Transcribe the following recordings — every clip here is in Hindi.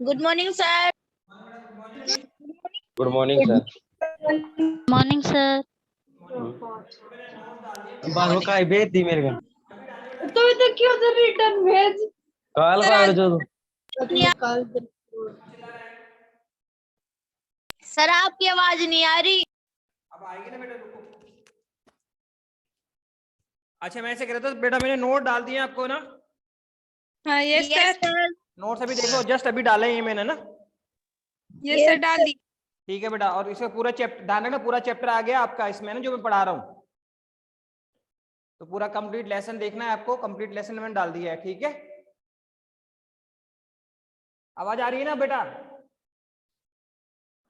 Good morning sir. Good morning sir. Morning sir. बाल को काय भेज दी मेरे को तो इधर क्यों उधर रिटर्न भेज काल का आड़ जो कल सर आपकी आवाज नहीं आ रही। अब आएगी ना बेटा, रुको। अच्छा मैं ऐसे कह रहा था बेटा, मैंने नोट डाल दिए आपको ना। हाँ yes yes sir, sir. Notes अभी देख लो, जस्ट अभी डाले ये मैंने ना। यस सर डाल दी। ठीक है बेटा, और इसका पूरा चैप्टर ध्यान रखना, पूरा चैप्टर आ गया आपका इसमें ना जो मैं पढ़ा रहा हूँ। तो पूरा कंप्लीट लेसन देखना है आपको, कंप्लीट लेसन मैंने डाल दिया है। ठीक है, आवाज आ रही है ना बेटा?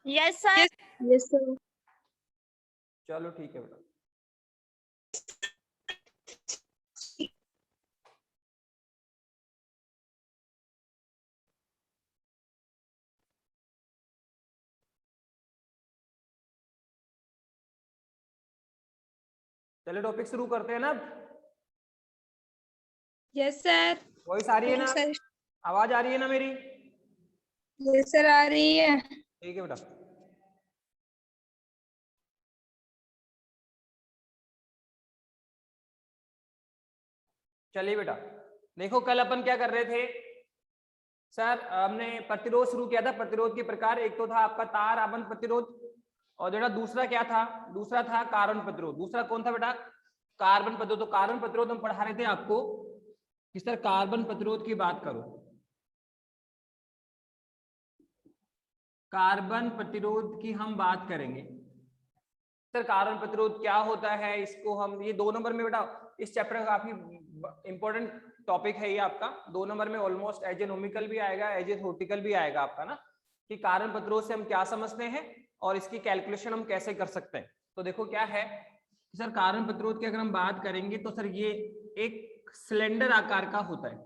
Yes sir. Yes sir. चलो ठीक है बेटा। चलो टॉपिक शुरू करते हैं ना। Yes sir. वॉइस आ रही है ना? आवाज आ रही है ना मेरी? यस सर आ रही है। ठीक है बेटा। चलिए बेटा, देखो कल अपन क्या कर रहे थे सर, हमने प्रतिरोध शुरू किया था। प्रतिरोध के प्रकार, एक तो था आपका तार आबंध प्रतिरोध, और बेटा दूसरा क्या था? दूसरा था कार्बन प्रतिरोध। दूसरा कौन था बेटा? कार्बन प्रतिरोध। तो कार्बन प्रतिरोध हम पढ़ा रहे थे आपको कि सर कार्बन प्रतिरोध की बात करो। कार्बन प्रतिरोध की हम बात करेंगे। सर कार्बन प्रतिरोध क्या होता है, इसको हम ये 2 नंबर में बेटा, इस चैप्टर का काफी इंपॉर्टेंट टॉपिक है ये आपका। 2 नंबर में ऑलमोस्ट एज ए नोमिकल भी आएगा, एज ए थ्योरेटिकल भी आएगा आपका ना, कि कार्बन प्रतिरोध से हम क्या समझते हैं और इसकी कैलकुलेशन हम कैसे कर सकते हैं। तो देखो क्या है सर, कार्बन प्रतिरोध की अगर हम बात करेंगे तो सर ये एक सिलेंडर आकार का होता है।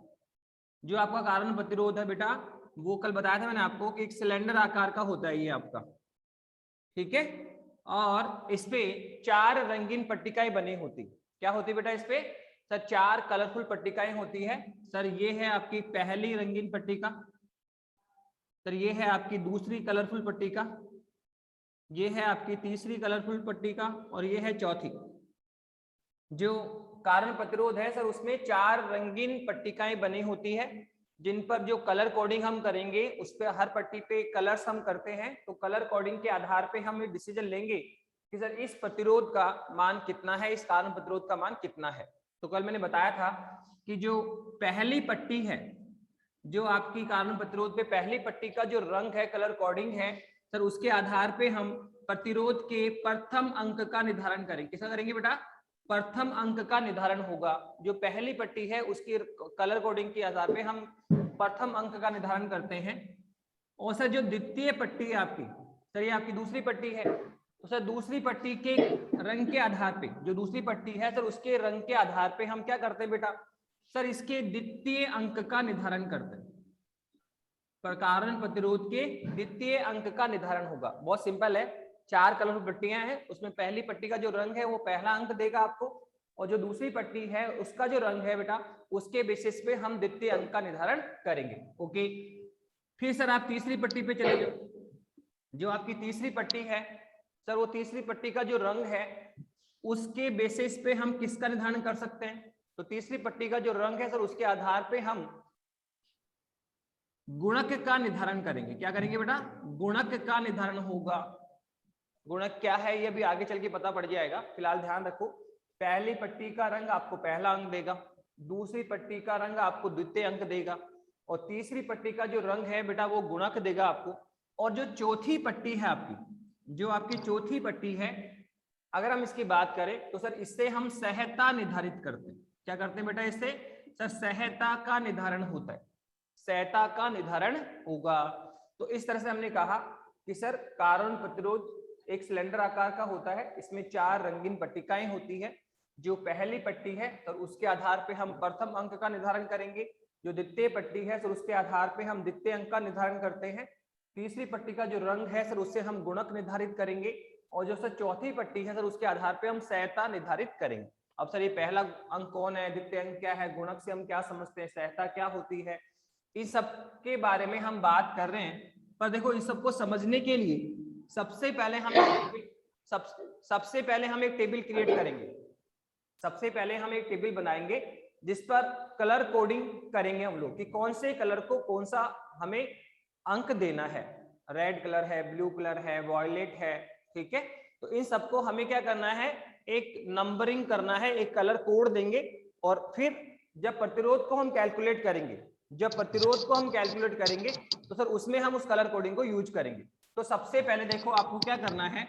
जो आपका कार्बन प्रतिरोध है बेटा, वो कल बताया था मैंने आपको कि एक सिलेंडर आकार का होता है ये आपका। ठीक है, और इसपे 4 रंगीन पट्टिकाएं बनी होती। क्या होती बेटा इसपे? सर 4 कलरफुल पट्टिकाएं होती है। सर ये है आपकी पहली रंगीन पट्टिका, सर ये है आपकी दूसरी कलरफुल पट्टिका, ये है आपकी तीसरी कलरफुल पट्टिका, और ये है चौथी। जो कार्बन प्रतिरोध है सर उसमें 4 रंगीन पट्टिकाएं बनी होती है, जिन पर जो कलर कोडिंग हम करेंगे उस पे हर पट्टी पे कलर्स हम करते हैं। तो कलर कोडिंग के आधार पे हम ये डिसीजन लेंगे कि सर इस प्रतिरोध का मान कितना है, इस कार्बन प्रतिरोध का मान कितना है। तो कल मैंने बताया था कि जो पहली पट्टी है, जो आपकी कार्बन प्रतिरोध पे पहली पट्टी का जो रंग है, कलर कोडिंग है सर, उसके आधार पे हम प्रतिरोध के प्रथम अंक का निर्धारण करेंगे। कैसा करेंगे बेटा? प्रथम अंक का निर्धारण होगा। जो पहली पट्टी है उसकी कलर कोडिंग के आधार पे हम प्रथम अंक का निर्धारण करते हैं। और सर जो द्वितीय पट्टी है आपकी, सर ये आपकी दूसरी पट्टी है, तो सर दूसरी पट्टी के रंग के आधार पे, जो दूसरी पट्टी है सर उसके रंग के आधार पे हम क्या करते हैं बेटा? सर इसके द्वितीय अंक का निर्धारण करते हैं। पर कार्बन प्रतिरोध के द्वितीय अंक का निर्धारण होगा। बहुत सिंपल है, 4 कलरफुल पट्टियां हैं, उसमें पहली पट्टी का जो रंग है वो पहला अंक देगा आपको, और जो दूसरी पट्टी है उसका जो रंग है बेटा, उसके बेसिस पे हम द्वितीय अंक का निर्धारण करेंगे। ओके, फिर सर आप तीसरी पट्टी पे चले जाओ। जो आपकी तीसरी पट्टी है सर, वो तीसरी पट्टी का जो रंग है उसके बेसिस पे हम किसका निर्धारण कर सकते हैं? तो तीसरी पट्टी का जो रंग है सर उसके आधार पे हम गुणक का निर्धारण करेंगे। क्या करेंगे बेटा? गुणक का निर्धारण होगा। गुणक क्या है ये भी आगे चल के पता पड़ जाएगा, फिलहाल ध्यान रखो। पहली पट्टी का रंग आपको पहला अंक देगा, दूसरी पट्टी का रंग आपको द्वितीय अंक देगा, और तीसरी पट्टी का जो रंग है बेटा वो गुणक देगा आपको। और जो चौथी पट्टी है आपकी, जो आपकी चौथी पट्टी है, अगर हम इसकी बात करें तो सर इससे हम सहता निर्धारित करते हैं। क्या करते हैं बेटा? इससे सर सहता का निर्धारण होता है, सहता का निर्धारण होगा। तो इस तरह से हमने कहा कि सर कार्बन प्रतिरोध एक सिलेंडर आकार का होता है, इसमें 4 रंगीन पट्टिकाएं होती है। जो पहली पट्टी है तो उसके आधार पे हम प्रथम अंक का निर्धारण करेंगे, जो द्वितीय पट्टी है सर उसके आधार पे हम द्वितीय अंक का निर्धारण करते हैं, तीसरी पट्टी का जो रंग है सर उससे हम गुणक निर्धारित करेंगे, और जो सर चौथी पट्टी है सर उसके आधार पे हम सहता निर्धारित करेंगे। अब सर ये पहला अंक कौन है, द्वितीय अंक क्या है, गुणक से हम क्या समझते हैं, सहता क्या होती है, इन सब के बारे में हम बात कर रहे हैं, पर देखो इन सबको समझने के लिए सबसे पहले हम एक टेबल क्रिएट करेंगे। सबसे पहले हम एक टेबल बनाएंगे जिस पर कलर कोडिंग करेंगे हम लोग कि कौन से कलर को कौन सा हमें अंक देना है। रेड कलर है, ब्लू कलर है, वॉयलेट है, ठीक है। तो इन सबको हमें क्या करना है, एक नंबरिंग करना है, एक कलर कोड देंगे और फिर जब प्रतिरोध को हम कैलकुलेट करेंगे तो सर उसमें हम उस कलर कोडिंग को यूज करेंगे। तो सबसे पहले देखो आपको क्या करना है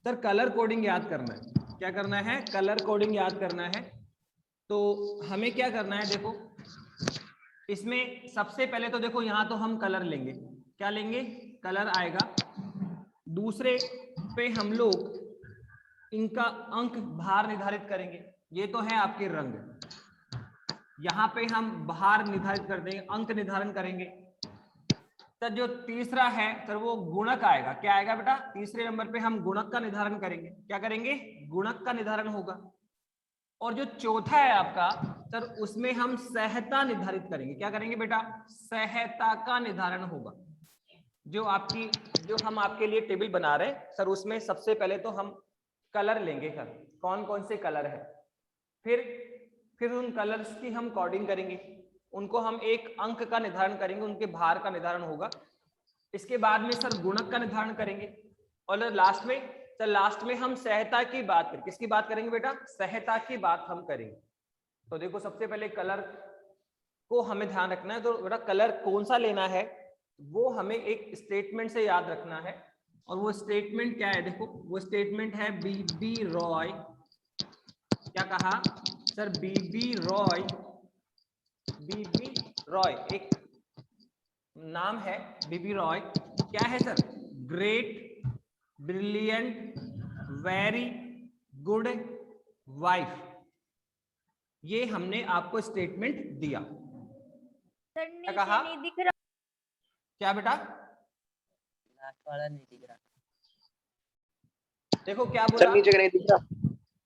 सर, कलर कोडिंग याद करना है। क्या करना है? कलर कोडिंग याद करना है। तो हमें क्या करना है, देखो इसमें सबसे पहले तो देखो यहाँ तो हम कलर लेंगे। क्या लेंगे? कलर आएगा। दूसरे पे हम लोग इनका अंक भार निर्धारित करेंगे। ये तो है आपके रंग, यहाँ पे हम भार निर्धारित कर देंगे, अंक निर्धारण करेंगे। सर जो तीसरा है सर वो गुणक आएगा। क्या आएगा बेटा? तीसरे नंबर पे हम गुणक का निर्धारण करेंगे। क्या करेंगे? गुणक का निर्धारण होगा। और जो चौथा है आपका सर उसमें हम सहता निर्धारित करेंगे। क्या करेंगे बेटा? सहता का निर्धारण होगा। जो हम आपके लिए टेबल बना रहे हैं सर उसमें सबसे पहले तो हम कलर लेंगे। सर कौन कौन से कलर है, फिर उन कलर्स की हम कोडिंग करेंगे, उनको हम एक अंक का निर्धारण करेंगे, उनके भार का निर्धारण होगा। इसके बाद में सर गुणक का निर्धारण करेंगे और लास्ट में हम सहता की बात करेंगे। किसकी बात करेंगे बेटा? सहता की बात हम करेंगे। तो देखो सबसे पहले कलर को हमें ध्यान रखना है। तो बेटा कलर कौन सा लेना है वो हमें एक स्टेटमेंट से याद रखना है। और वो स्टेटमेंट क्या है? देखो वो स्टेटमेंट है बीबी रॉय। क्या कहा सर? बीबी रॉय एक नाम है, बीबी रॉय। क्या है sir? Great, brilliant, very good wife. ये हमने आपको स्टेटमेंट दिया। क्या कहा? नहीं दिख रहा। क्या बेटा? वाला नहीं दिख रहा देखो क्या बोला? नीचे का नहीं दिख रहा।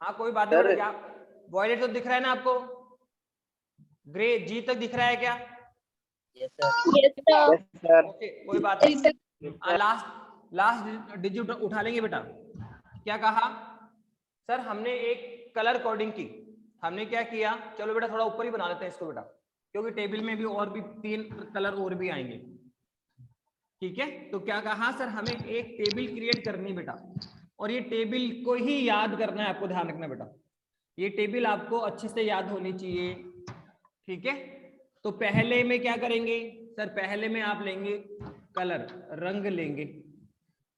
हाँ कोई बात नहीं। क्या वॉयलेट तो दिख रहा है ना आपको? ग्रे जी तक दिख रहा है क्या? Yes sir. ओके कोई बात नहीं। लास्ट डिजिट उठा लेंगे बेटा। क्या कहा सर? हमने एक कलर कोडिंग की। हमने क्या किया? चलो बेटा थोड़ा ऊपर ही बना लेते हैं इसको बेटा, क्योंकि टेबल में भी और भी 3 कलर और भी आएंगे। ठीक है, तो क्या कहा सर? हमें एक टेबल क्रिएट करनी बेटा, और ये टेबल को ही याद करना है। आपको ध्यान रखना बेटा, ये टेबल आपको अच्छे से याद होनी चाहिए। ठीक है, तो पहले में क्या करेंगे सर? पहले में आप लेंगे कलर, रंग लेंगे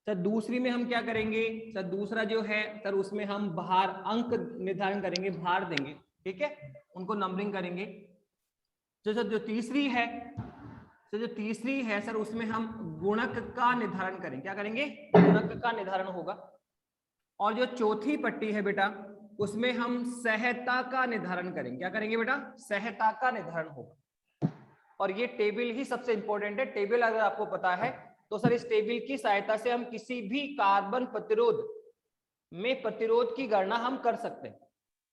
सर। दूसरी में हम क्या करेंगे सर? दूसरा जो है सर उसमें हम भार, अंक निर्धारण करेंगे, भार देंगे। ठीक है, उनको नंबरिंग करेंगे। सर जो तीसरी है सर उसमें हम गुणक का निर्धारण करेंगे। क्या करेंगे? गुणक का निर्धारण होगा। और जो चौथी पट्टी है बेटा उसमें हम सहता का निर्धारण करेंगे। क्या करेंगे बेटा? सहता का निर्धारण होगा। और ये टेबल ही सबसे इंपॉर्टेंट है। टेबल अगर आपको पता है तो सर इस टेबल की सहायता से हम किसी भी कार्बन प्रतिरोध में प्रतिरोध की गणना हम कर सकते हैं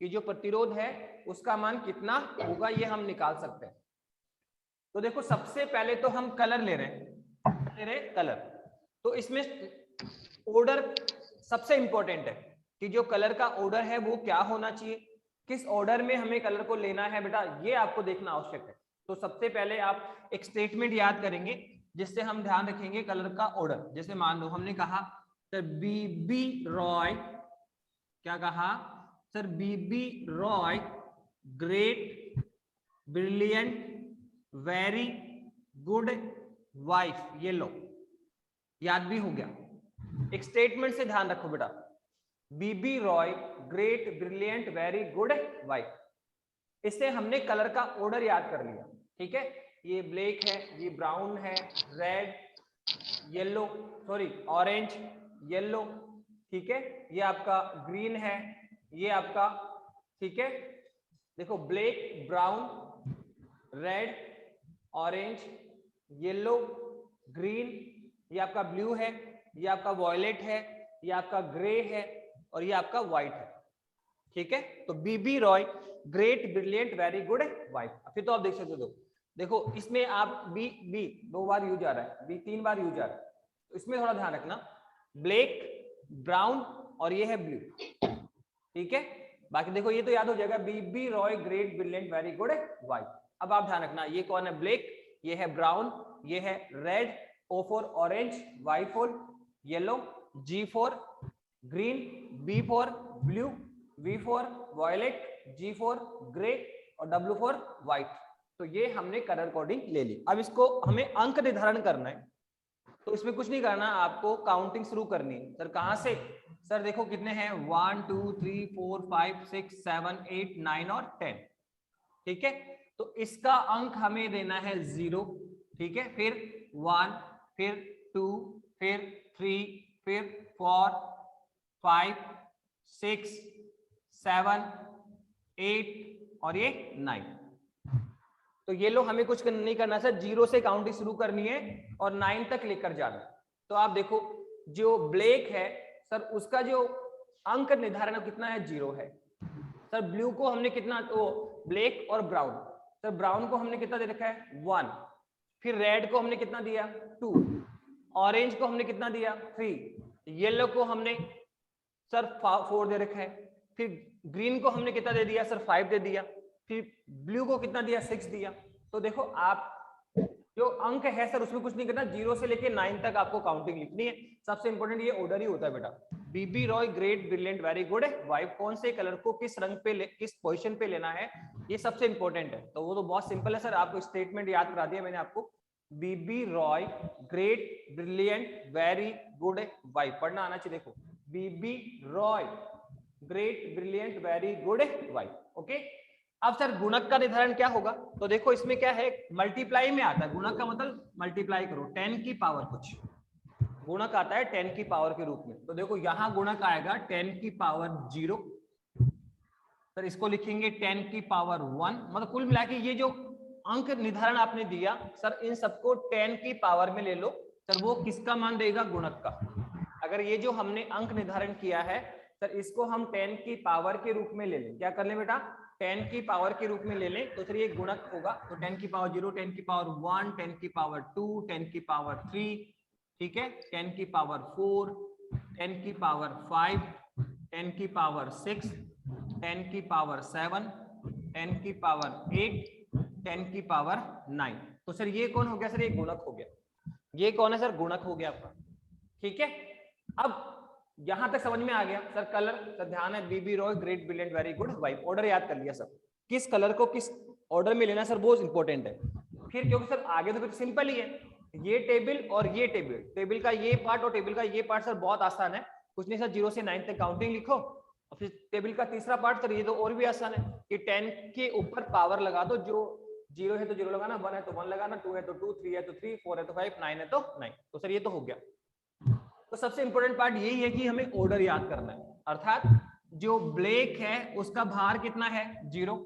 कि जो प्रतिरोध है उसका मान कितना होगा, ये हम निकाल सकते हैं। तो देखो सबसे पहले तो हम कलर ले रहे हैं, कलर। तो इसमें ऑर्डर सबसे इंपॉर्टेंट है कि जो कलर का ऑर्डर है वो क्या होना चाहिए, किस ऑर्डर में हमें कलर को लेना है बेटा, ये आपको देखना आवश्यक है। तो सबसे पहले आप एक स्टेटमेंट याद करेंगे जिससे हम ध्यान रखेंगे कलर का ऑर्डर। जैसे मान लो हमने कहा सर बीबी रॉय। क्या कहा sir? B B Roy great, brilliant, very good wife. ये लो, याद भी हो गया। एक स्टेटमेंट से ध्यान रखो बेटा, B B Roy great, brilliant, very good wife. इससे हमने कलर का ऑर्डर याद कर लिया। ठीक है, ये ब्लैक है, ये ब्राउन है, red, yellow, sorry orange, yellow. ठीक है, ये आपका ग्रीन है, ये आपका, ठीक है, देखो black, brown, red, orange, yellow, green, ये आपका ब्लू है, ये आपका वॉयलेट है, ये आपका ग्रे है और ये आपका व्हाइट है। ठीक है, तो B B Roy great, brilliant, very good wife. फिर तो आप देख सकते हो देखो इसमें आप बी बी 2 बार यूज आ रहा है, बी 3 बार यूज आ रहा है, तो इसमें थोड़ा ध्यान रखना, ब्लैक, ब्राउन और ये है ब्लू, ठीक है। बाकी देखो ये तो याद हो जाएगा, B B Roy great brilliant very good white. अब आप ध्यान रखना, ये कौन है, ब्लैक, ये है ब्राउन, ये है red, O for orange, Y for yellow, G for green, B for blue, V for violet, G for grey और W फॉर व्हाइट। तो ये हमने कलर कोडिंग ले ली। अब इसको हमें अंक निर्धारण करना है, तो इसमें कुछ नहीं करना, आपको काउंटिंग शुरू करनी है। सर कहां से? सर देखो कितने हैं, 1 2 3 4 5 6 7 8 9 और 10, ठीक है। तो इसका अंक हमें देना है 0, ठीक है, फिर 1, फिर 2, फिर 3, फिर 4 5 6 7 8 और ये 9। तो ये लो हमें कुछ नहीं करना सर, 0 से काउंटिंग शुरू करनी है और 9 तक लेकर जाना। तो आप देखो जो ब्लैक है सर, उसका जो अंक निर्धारण कितना है, 0 है। सर ब्लू को हमने कितना, तो ब्लैक और ब्राउन, सर ब्राउन को हमने कितना दे रखा है, 1, फिर रेड को हमने कितना दिया, 2, ऑरेंज को हमने कितना दिया, 3, येलो को हमने सर 4 दे रखा है, फिर ग्रीन को हमने कितना दे दिया सर, 5 दे दिया, फिर ब्लू को कितना दिया, 6 दिया। तो देखो आप जो अंक है सर उसमें कुछ नहीं करना, 0 से लेके 9 तक आपको काउंटिंग लिखनी है। सबसे इंपॉर्टेंट ये ऑर्डर ही होता है बेटा, B B Roy great brilliant very good है वाइफ, कौन से कलर को किस रंग पे किस पोजीशन पे लेना है, ये सबसे इंपॉर्टेंट है। तो वो तो बहुत सिंपल है सर, आपको स्टेटमेंट याद करा दिया मैंने आपको, B B Roy great brilliant very good wife, पढ़ना आना चाहिए। देखो B B Roy great brilliant very good wife, okay. अब सर गुणक का निर्धारण क्या होगा, तो देखो इसमें क्या है, मल्टीप्लाई में आता है, गुणक का मतलब मल्टीप्लाई करो, 10 की पावर कुछ गुणक आता है 10 की पावर के रूप में। तो देखो यहाँ गुणक आएगा 10 की पावर 0, सर इसको लिखेंगे 10 की पावर 1, मतलब कुल मिला के ये जो अंक निर्धारण आपने दिया सर, इन सबको 10 की पावर में ले लो सर, वो किसका मान देगा, गुणक का। अगर ये जो हमने अंक निर्धारण किया है सर, इसको हम 10 की पावर के रूप में ले लें, क्या कर लें बेटा, 10 की पावर के रूप में ले लें, तो फिर ये गुणक होगा। तो 10 की पावर 0, 10 की पावर 1, 10 की पावर 2, 10 की पावर 3, ठीक है, 10 की पावर 4, 10 की पावर 5, 10 की पावर 6, 10 की पावर 7, 10 की पावर 8, 10 की पावर 9। तो सर ये कौन हो गया सर, ये गुणक हो गया। ये कौन है सर, गुणक हो गया आपका, ठीक है। अब यहां तक समझ में आ गया सर। कलर सर ध्यान है, B B Roy great brilliant very good wife, order याद कर लिया सर, किस कलर को किस ऑर्डर में लेना सर, बहुत इंपॉर्टेंट है। फिर क्योंकि सर आगे तो फिर सिंपल ही है, ये टेबल और ये टेबल, टेबल का ये पार्ट और टेबल का ये पार्ट सर बहुत आसान है, कुछ नहीं सर, 0 से 9 तक काउंटिंग लिखो, और फिर टेबल का तीसरा पार्ट सर ये तो और भी आसान है कि 10 के ऊपर पावर लगा दो, जो 0 है तो 0 लगाना, 1 है तो 1 लगाना, 2 है तो 2, 3 है तो 3, 4 है तो 5, 9 है तो 9। तो सर ये तो हो गया। तो सबसे इंपॉर्टेंट पार्ट यही है कि हमें ऑर्डर याद करना है, अर्थात जो ब्लैक है उसका भार कितना है, 0,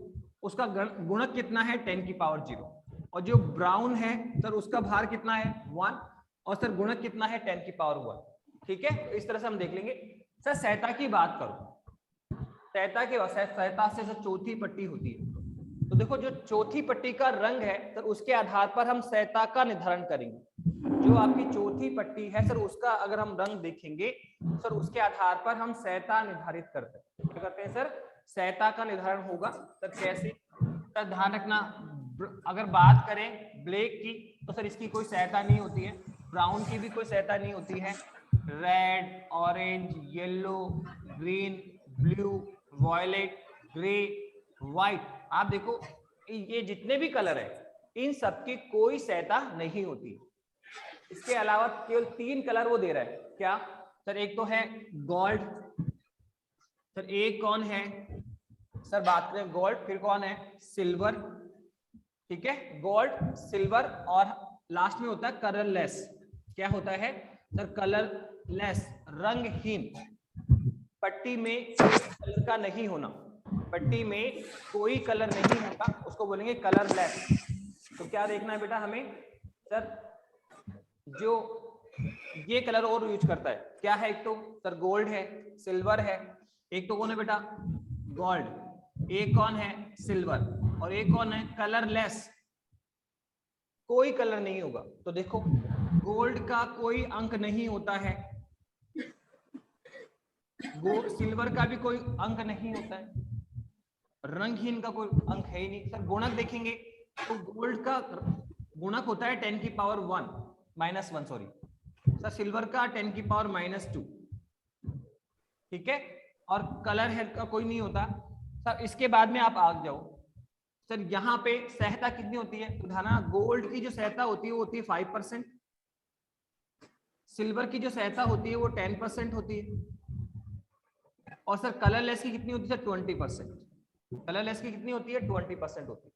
उसका गुणक कितना है, 10 की पावर 0, और जो ब्राउन है सर उसका भार कितना है, 1, और सर गुणक कितना है, 10 की पावर 1, ठीक है। तो इस तरह से हम देख लेंगे। सर सहता की बात करो, सहता के सहता से सर चौथी पट्टी होती है, तो देखो जो चौथी पट्टी का रंग है सर, उसके आधार पर हम सहता का निर्धारण करेंगे। जो आपकी चौथी पट्टी है सर, उसका अगर हम रंग देखेंगे सर, उसके आधार पर हम सहता निर्धारित करते हैं। क्या करते हैं सर, सहता का निर्धारण होगा सर। कैसे सर, ध्यान रखना, अगर बात करें ब्लैक की तो सर इसकी कोई सहता नहीं होती है, ब्राउन की भी कोई सहता नहीं होती है, red, orange, yellow, green, blue, violet, grey, white, आप देखो ये जितने भी कलर है इन सबकी कोई सहता नहीं होती। इसके अलावा केवल 3 कलर वो दे रहा है, क्या सर, एक तो है गोल्ड, सर एक कौन है सर, बात करें गोल्ड, फिर कौन है सिल्वर, ठीक है, गोल्ड, सिल्वर, और लास्ट में होता है कलरलेस। क्या होता है सर, कलरलेस, रंगहीन, पट्टी में कलर का नहीं होना, पट्टी में कोई कलर नहीं होता, उसको बोलेंगे कलरलेस। तो क्या देखना है बेटा हमें सर, जो ये कलर और यूज करता है, क्या है, एक तो सर गोल्ड है, सिल्वर है, एक तो कौन है बेटा गोल्ड, एक कौन है सिल्वर, और एक कौन है कलरलेस। कोई कलर नहीं होगा। तो देखो गोल्ड का कोई अंक नहीं होता है, सिल्वर का भी कोई अंक नहीं होता है, रंगहीन का कोई अंक है ही नहीं। सर गुणक देखेंगे तो गोल्ड का गुणक होता है 10 की पावर 1 -1 सॉरी सर, सिल्वर का 10 की पावर -2, ठीक है। और कलर है का कोई नहीं होता सर। इसके बाद में आप आ जाओ सर, यहाँ पे सहता कितनी होती है? तो ध्यान, गोल्ड की जो सहता होती है वो होती है 5%, सिल्वर की जो सहता होती है वो 10% होती है, और सर कलरलेस की कितनी होती है सर? 20%। कलरलेस की कितनी होती है? 20% होती है।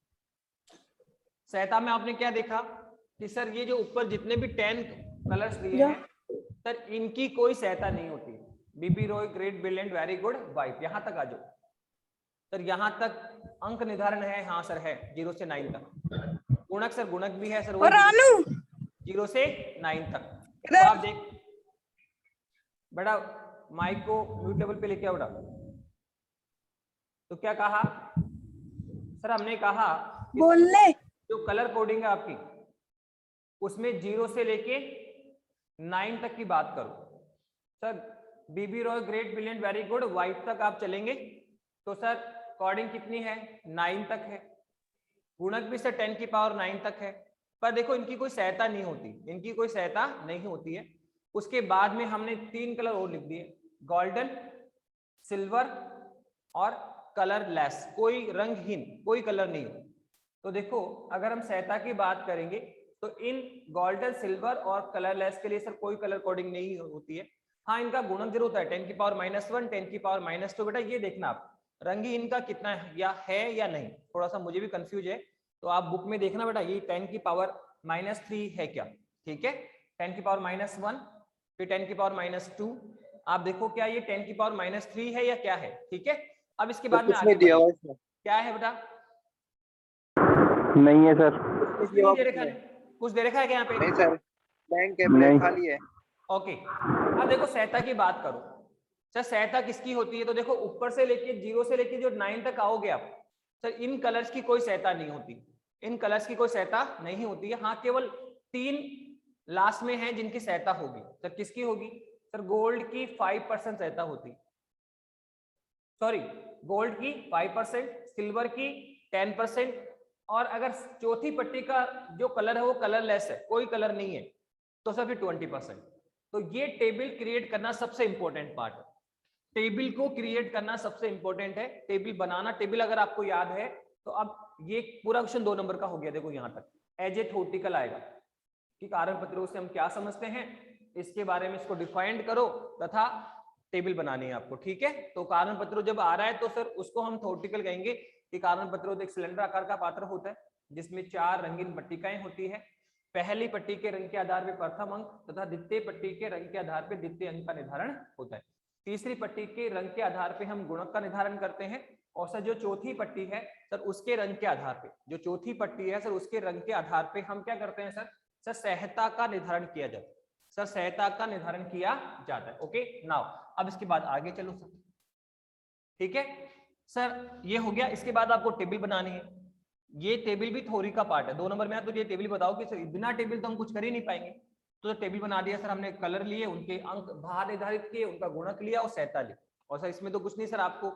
सहता में आपने क्या देखा कि सर ये जो ऊपर जितने भी 10 कलर्स दिए हैं सर, इनकी कोई सहता नहीं होती। B B Roy, great, brilliant, very good, white, यहां तक आ जाओ सर। यहां तक अंक निर्धारण है? हाँ सर है, 0 से 9 तक। गुणक सर, गुणक भी है सर, वो 0 से 9 तक। तो आप देख बेटा, माइक को म्यूट लेवल पे लेके आओ बेटा। तो क्या कहा सर? हमने कहा बोलने जो कलर कोडिंग है आपकी, उसमें 0 से लेके 9 तक की बात करो sir. B B Roy, great, brilliant, very good, white तक आप चलेंगे तो सर कोडिंग कितनी है? 9 तक है। गुणक भी सर 10 की पावर 9 तक है। पर देखो इनकी कोई सहता नहीं होती, इनकी कोई सहता नहीं होती है। उसके बाद में हमने 3 कलर और लिख दिए, गोल्डन, सिल्वर और कलरलेस, कोई रंगहीन, कोई कलर नहीं हो। तो देखो अगर हम सहता की बात करेंगे तो इन गोल्डन, सिल्वर और कलरलेस के लिए सर कोई कलर कोडिंग नहीं होती है। हाँ, इनका गुणक जरूर होता है 10 की पावर -1, 10 की पावर -2। बेटा ये देखना आप, रंगहीन का कितना है या नहीं, थोड़ा सा मुझे भी कंफ्यूज है, तो आप बुक में देखना बेटा ये 10 की पावर -3 है क्या, ठीक है। 10 की पावर -1, फिर 10 की पावर -2, आप देखो क्या ये 10 की पावर -3 है या क्या है, ठीक है। अब इसके बाद में आगे क्या है बेटा? नहीं है सर, कुछ नहीं दे रखा है, कुछ दे रखा है क्या यहाँ पे? नहीं सर, बैंक है, खाली है। ओके, अब देखो सहता की बात करो सर। सहता किसकी होती है? तो देखो ऊपर से लेके 0 से लेके जो 9 तक आओगे आप सर, इन कलर्स की कोई सहता नहीं होती, इन कलर्स की कोई सहता नहीं होती है। हाँ, केवल 3 लास्ट में है जिनकी सहता होगी सर। किसकी होगी सर? गोल्ड की 5% सहता होती, सॉरी गोल्ड की 5%, सिल्वर की 10%, और अगर चौथी पट्टी का जो कलर है वो कलरलेस है, कोई कलर नहीं है, तो सर फिर 20%। तो ये टेबल क्रिएट करना सबसे इंपॉर्टेंट पार्ट है। टेबल को क्रिएट करना सबसे इंपॉर्टेंट है, टेबल बनाना। टेबल अगर आपको याद है तो अब ये पूरा क्वेश्चन 2 नंबर का हो गया। देखो यहाँ तक एज ए थ्योरेटिकल आएगा कि कारण पत्रों से हम क्या समझते हैं, इसके बारे में इसको डिफाइंड करो तथा टेबल बनानी है आपको, ठीक है। तो कारण पत्रों जब आ रहा है तो सर उसको हम थ्योरेटिकल कहेंगे कि कारण पत्रों एक सिलेंडर आकार का पात्र होता है जिसमें 4 रंगीन पट्टिकाएं होती है। पहली पट्टी के रंग के आधार पर प्रथम अंक तथा द्वितीय पट्टी के रंग के आधार पर द्वितीय अंक का निर्धारण होता है। तीसरी पट्टी के रंग के आधार पे हम गुणक का निर्धारण करते हैं, और सर जो चौथी पट्टी है सर उसके रंग के आधार पे, जो चौथी पट्टी है सर उसके रंग के आधार पे हम क्या करते हैं सर? सर सहता का निर्धारण किया जाता है, सर सहता का निर्धारण किया जाता है। ओके नाउ अब इसके बाद आगे चलो सर, ठीक है सर। ये हो गया, इसके बाद आपको टेबल बनानी है। ये टेबल भी थ्योरी का पार्ट है। 2 नंबर में आप तो ये टेबल बताओ कि सर बिना टेबल तो हम कुछ कर ही नहीं पाएंगे। तो टेबल बना दिया सर हमने, कलर लिए, उनके अंक बाहर निर्धारित किए, उनका गुणक लिया और सहता लिया। और सर इसमें तो कुछ नहीं सर, आपको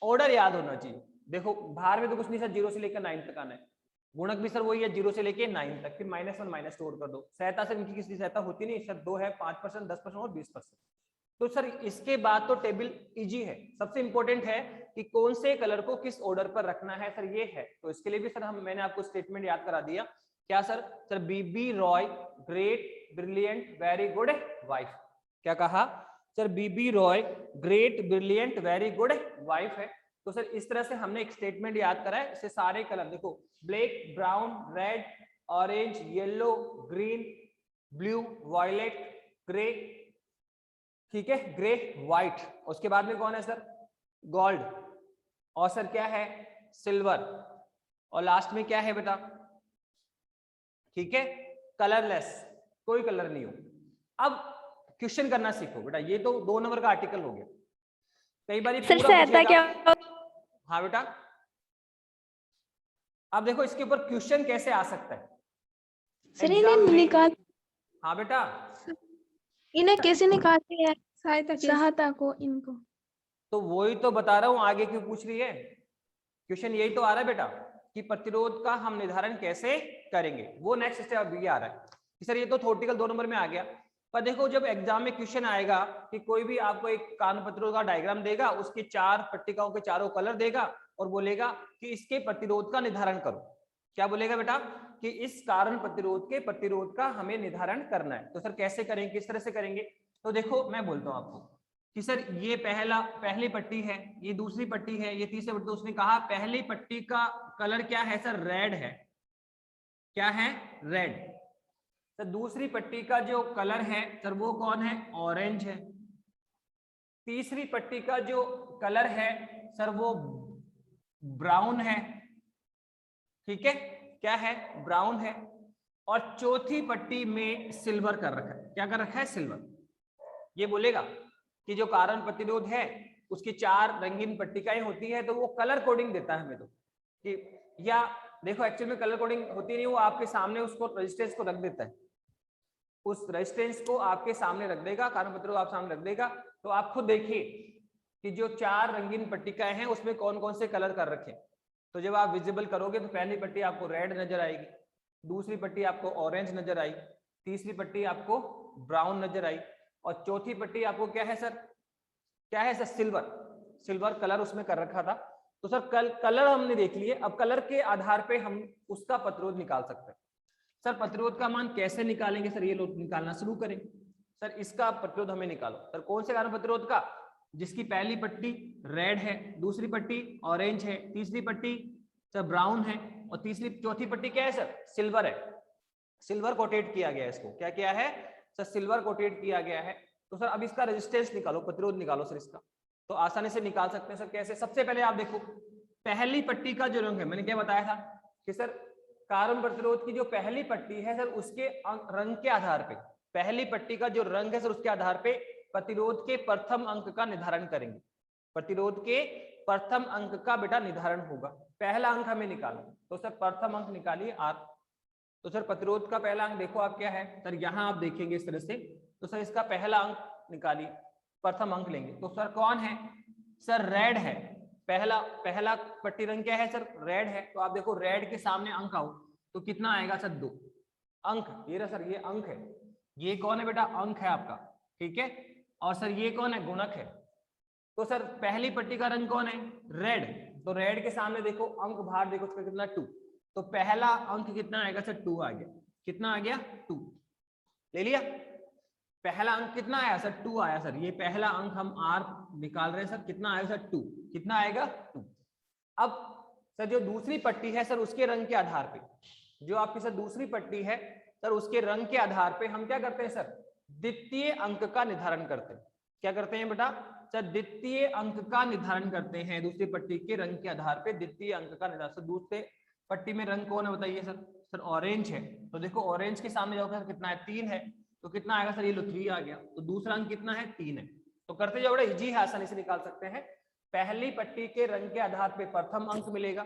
ऑर्डर याद होना चाहिए। देखो बाहर में तो कुछ नहीं सर, 0 से लेकर 9 तक आना है। गुणक भी सर वही है 0 से लेकर 9 तक, फिर -1 -2 और कर दो। सहता सर इनकी किसी सहता होती नहीं सर, 2 है, 5%, 10% और 20%। तो सर इसके बाद तो टेबल इजी है। सबसे इंपॉर्टेंट है कि कौन से कलर को किस ऑर्डर पर रखना है सर, ये है। तो इसके लिए भी सर मैंने आपको स्टेटमेंट याद करा दिया। क्या sir? Sir B B Roy great, brilliant, very good, wife. क्या कहा sir? B B Roy great, brilliant, very good, wife है। तो सर इस तरह से हमने एक स्टेटमेंट याद करा है। इसे सारे कलर देखो, black, brown, red, orange, yellow, green, blue, violet, grey, ठीक है, ग्रे, व्हाइट। उसके बाद में कौन है सर? गोल्ड, और सर क्या है? सिल्वर, और लास्ट में क्या है बेटा? ठीक है, कलरलेस, कोई कलर नहीं हो। अब क्वेश्चन करना सीखो बेटा। ये तो 2 नंबर का आर्टिकल हो गया। कई बार पूरा क्या? हाँ बेटा, अब देखो इसके ऊपर क्वेश्चन कैसे आ सकता है। सर एग्जाम इन्हें में निकाल हाँ बेटा इन्हें कैसे निकालते हैं सहायता की सहायता को इनको? तो वही तो बता रहा हूँ, आगे क्यों पूछ रही है, क्वेश्चन यही तो आ रहा है बेटा कि प्रतिरोध का हम निर्धारण कैसे करेंगे, वो नेक्स्ट स्टेप अभी आ रहा है कि सर ये तो थ्योरेटिकल 2 नंबर में आ गया। पर देखो जब एग्जाम में क्वेश्चन आएगा कि कोई भी आपको एक कारण प्रतिरोध का डायग्राम देगा, उसकी 4 पट्टिकाओं के चारों कलर देगा और बोलेगा कि इसके प्रतिरोध का निर्धारण करो। क्या बोलेगा बेटा कि इस कारण प्रतिरोध के प्रतिरोध का हमें निर्धारण करना है। तो सर कैसे करेंगे, किस तरह से करेंगे? तो देखो मैं बोलता हूं आपको कि सर ये पहली पट्टी है, ये दूसरी पट्टी है, ये तीसरी पट्टी। उसने कहा पहली पट्टी का कलर क्या है सर? रेड है। क्या है? रेड। सर दूसरी पट्टी का जो कलर है सर वो कौन है? ऑरेंज है। तीसरी पट्टी का जो कलर है सर वो ब्राउन है। ठीक है, क्या है? ब्राउन है। और चौथी पट्टी में सिल्वर कर रखा है। क्या कर रखा है? सिल्वर। ये बोलेगा कि जो कारण प्रतिरोध है उसकी 4 रंगीन पट्टिकाएं होती है, तो वो कलर कोडिंग देता है हमें तो कि, या देखो एक्चुअल में कलर कोडिंग होती नहीं, वो आपके सामने उसको रेजिस्टेंस को रख देता है, उस रेजिस्टेंस को आपके सामने रख देगा, कारण प्रतिरोध आप सामने रख देगा। तो आप खुद देखिए कि जो 4 रंगीन पट्टिकाएं हैं उसमें कौन कौन से कलर कर रखे। तो जब आप विजिबल करोगे तो पहली पट्टी आपको रेड नजर आएगी, दूसरी पट्टी आपको ऑरेंज नजर आई, तीसरी पट्टी आपको ब्राउन नजर आई, और चौथी पट्टी आपको क्या है सर? क्या है सर? सिल्वर। सिल्वर कलर उसमें कर रखा था। तो सर कलर हमने देख लिए, अब कलर के आधार पे हम उसका प्रतिरोध निकाल सकते हैं। सर प्रतिरोध का मान कैसे निकालेंगे सर? ये लोग निकालना शुरू करें। सर इसका प्रतिरोध हमें निकालो। सर कौन से कारण प्रतिरोध का? जिसकी पहली पट्टी रेड है, दूसरी पट्टी ऑरेंज है, तीसरी पट्टी सर ब्राउन है, और चौथी पट्टी क्या है सर? सिल्वर है। सिल्वर कोटेड किया गया है इसको। क्या किया है सर? सिल्वर कोटेड किया गया है। तो सर अब इसका रेजिस्टेंस निकालो, प्रतिरोध निकालो सर इसका। तो आसानी से निकाल सकते हैं सर। कैसे? सबसे पहले आप देखो पहली पट्टी का जो रंग है, मैंने क्या बताया था कि सर कारण प्रतिरोध की जो पहली पट्टी है सर उसके रंग के आधार पे, पहली पट्टी का जो रंग है सर उसके आधार पे प्रतिरोध के प्रथम अंक का निर्धारण करेंगे। प्रतिरोध के प्रथम अंक का बेटा निर्धारण होगा। पहला अंक हमें निकालना, तो सर प्रथम अंक निकालिए R। तो सर प्रतिरोध का पहला अंक देखो आप क्या है सर, यहाँ आप देखेंगे इस तरह से। तो सर इसका पहला अंक निकालिए, प्रथम अंक लेंगे। तो सर कौन है सर? रेड है। पहला पट्टी रंग क्या है सर? रेड है। तो आप देखो रेड के सामने अंक आओ तो कितना आएगा सर? 2 अंक। ये रहा सर, ये अंक है। ये कौन है बेटा? अंक है आपका। ठीक है, और सर ये कौन है? गुणक है। तो सर पहली पट्टी का रंग कौन है? रेड। तो रेड के सामने देखो अंक बाहर देखो, उसका कितना? 2। तो पहला अंक कितना आएगा सर? 2 आ गया। कितना आ गया? 2 ले लिया। पहला अंक कितना आया सर? 2 आया सर। ये पहला अंक हम R निकाल रहे हैं सर। कितना आएगा सर? 2। कितना आएगा? 2। अब सर जो दूसरी पट्टी है सर उसके रंग के आधार पे, जो आपकी सर दूसरी पट्टी है सर उसके रंग के आधार पे हम क्या करते हैं सर? द्वितीय अंक का निर्धारण करते हैं। क्या करते हैं बेटा सर? द्वितीय अंक का निर्धारण करते हैं। दूसरी पट्टी के रंग के आधार पे द्वितीय अंक का निर्धारण। सर दूसरे पट्टी में रंग कौन है बताइए सर? सर ऑरेंज है। तो देखो ऑरेंज के सामने जाओगे सर कितना है? 3 है। तो कितना आएगा सर? ये लो 3 आ गया। तो दूसरा अंक कितना है? 3 है। तो करते जाओ बड़ा इजी है, आसानी से निकाल सकते हैं। पहली पट्टी के रंग के आधार पे प्रथम अंक मिलेगा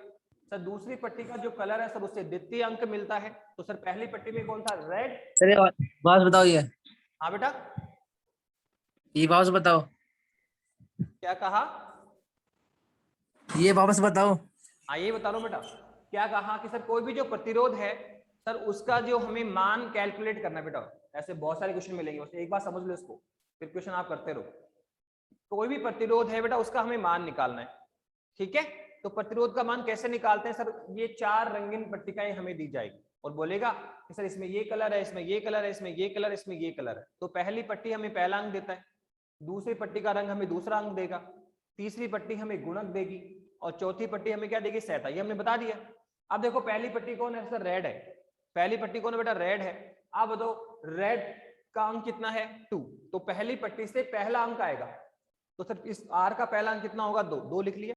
सर। दूसरी पट्टी का जो कलर है सर उससे द्वितीय अंक मिलता है। तो सर पहली पट्टी में कौन था? रेड। सर वापस बताओ ये। हाँ बेटा ये वापस बताओ। क्या कहा? ये वापस बताओ। हाँ ये बता रहा हूँ बेटा। क्या कहा कि सर कोई भी जो प्रतिरोध है सर उसका जो हमें मान कैलकुलेट करना है बेटा। ऐसे बहुत सारे क्वेश्चन मिलेंगे, बस एक बार समझ लो इसको, फिर क्वेश्चन आप करते रहो। कोई भी प्रतिरोध है बेटा उसका हमें मान निकालना है। ठीक है, तो प्रतिरोध का मान कैसे निकालते हैं सर? ये 4 रंगीन पट्टिकाएं हमें दी जाएगी और बोलेगा कि सर इसमें ये कलर है, इसमें ये कलर है, इसमें ये कलर है, इसमें ये कलर है। तो पहली पट्टी हमें पहला अंक देता है, दूसरी पट्टी का रंग हमें दूसरा अंक देगा, तीसरी पट्टी हमें गुणक देगी, और चौथी पट्टी हमें क्या देगी? सहायता। ये हमने बता दिया। अब देखो पहली पट्टी कौन है सर? रेड है। पहली पट्टी कौन है बेटा? रेड है। अब बताओ रेड का अंक कितना है? 2। तो पहली पट्टी से पहला अंक आएगा। तो सर इस R का पहला अंक कितना होगा? 2 लिख लिया।